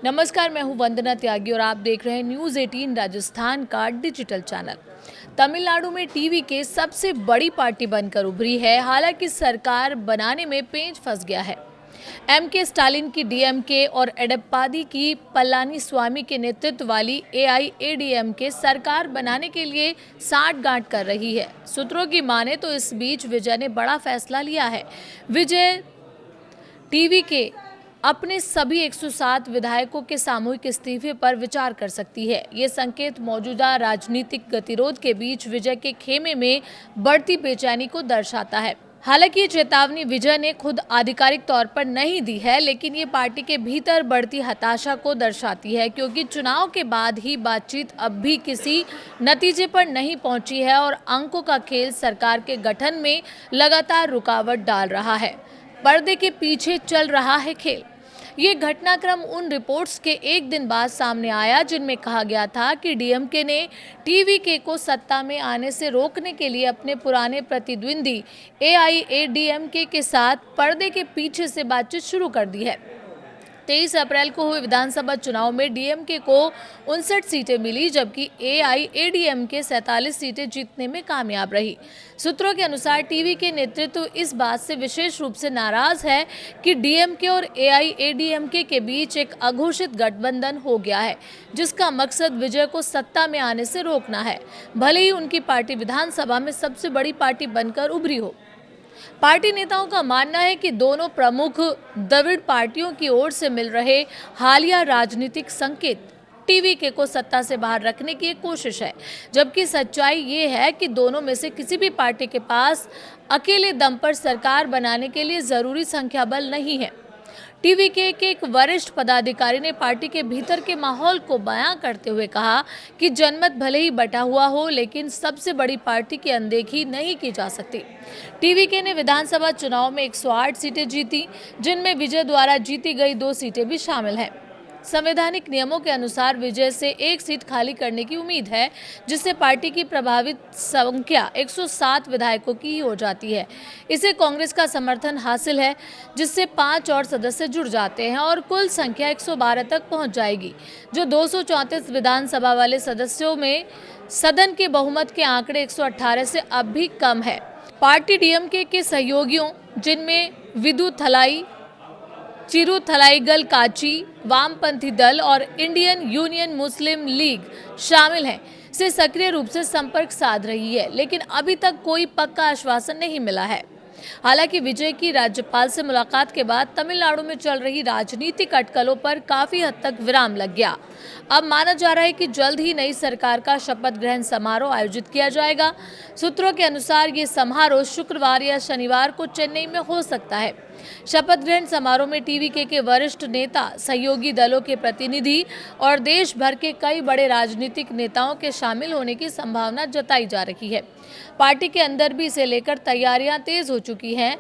नमस्कार, मैं हूं वंदना त्यागी और आप देख रहे हैं न्यूज़ 18 राजस्थान का डिजिटल चैनल। तमिलनाडु में टीवी के सबसे बड़ी पार्टी बनकर उभरी है। हालांकि सरकार बनाने में पेंच फंस गया है। एमके स्टालिन की डीएमके और एडप्पादी की पलानीस्वामी के नेतृत्व वाली एआईएडीएमके सरकार बनाने के लिए साठगांठ कर रही है। सूत्रों की माने तो इस बीच विजय ने बड़ा फैसला लिया है। विजय टीवी के अपने सभी 107 विधायकों के सामूहिक इस्तीफे पर विचार कर सकती है। ये संकेत मौजूदा राजनीतिक गतिरोध के बीच विजय के खेमे में बढ़ती बेचैनी को दर्शाता है। हालांकि ये चेतावनी विजय ने खुद आधिकारिक तौर पर नहीं दी है, लेकिन ये पार्टी के भीतर बढ़ती हताशा को दर्शाती है, क्योंकि चुनाव के बाद ही बातचीत अब भी किसी नतीजे पर नहीं पहुंची है और अंकों का खेल सरकार के गठन में लगातार रुकावट डाल रहा है। पर्दे के पीछे चल रहा है खेल। ये घटनाक्रम उन रिपोर्ट्स के एक दिन बाद सामने आया जिनमें कहा गया था कि डीएमके ने टीवीके को सत्ता में आने से रोकने के लिए अपने पुराने प्रतिद्वंदी एआईएडीएमके के साथ पर्दे के पीछे से बातचीत शुरू कर दी है। 23 अप्रैल को हुए विधानसभा चुनाव में डीएमके को 59 सीटें मिली, जबकि एआईएडीएमके 47 सीटें जीतने में कामयाब रही। सूत्रों के अनुसार टीवी के नेतृत्व इस बात से विशेष रूप से नाराज है कि डीएमके और एआईएडीएमके के बीच एक अघोषित गठबंधन हो गया है, जिसका मकसद विजय को सत्ता में आने से रोकना है, भले ही उनकी पार्टी विधानसभा में सबसे बड़ी पार्टी बनकर उभरी हो। पार्टी नेताओं का मानना है कि दोनों प्रमुख द्रविड़ पार्टियों की ओर से मिल रहे हालिया राजनीतिक संकेत टीवीके को सत्ता से बाहर रखने की एक कोशिश है, जबकि सच्चाई ये है कि दोनों में से किसी भी पार्टी के पास अकेले दम पर सरकार बनाने के लिए जरूरी संख्या बल नहीं है। टीवीके के एक वरिष्ठ पदाधिकारी ने पार्टी के भीतर के माहौल को बयां करते हुए कहा कि जनमत भले ही बटा हुआ हो, लेकिन सबसे बड़ी पार्टी की अनदेखी नहीं की जा सकती। टीवीके ने विधानसभा चुनाव में 108 सीटें जीती, जिनमें विजय द्वारा जीती गई 2 सीटें भी शामिल हैं। संवैधानिक नियमों के अनुसार विजय से एक सीट खाली करने की उम्मीद है, जिससे पार्टी की प्रभावित संख्या 107 विधायकों की ही हो जाती है। इसे कांग्रेस का समर्थन हासिल है, जिससे 5 और सदस्य जुड़ जाते हैं और कुल संख्या 112 तक पहुंच जाएगी, जो 234 विधानसभा वाले सदस्यों में सदन के बहुमत के आंकड़े 118 से अब भी कम है। पार्टी डीएमके के सहयोगियों, जिनमें विदु थलाई, चिरू थलाईगल काची, वामपंथी दल और इंडियन यूनियन मुस्लिम लीग शामिल हैं, से सक्रिय रूप से संपर्क साध रही है, लेकिन अभी तक कोई पक्का आश्वासन नहीं मिला है। हालांकि विजय की राज्यपाल से मुलाकात के बाद तमिलनाडु में चल रही राजनीतिक अटकलों पर काफी हद तक विराम लग गया। अब माना जा रहा है कि जल्द ही नई सरकार का शपथ ग्रहण समारोह आयोजित किया जाएगा। सूत्रों के अनुसार ये समारोह शुक्रवार या शनिवार को चेन्नई में हो सकता है। शपथ ग्रहण समारोह में टीवीके के वरिष्ठ नेता, सहयोगी दलों के प्रतिनिधि और देश भर के कई बड़े राजनीतिक नेताओं के शामिल होने की संभावना जताई जा रही है। पार्टी के अंदर भी इसे लेकर तैयारियां तेज हो चुकी हैं।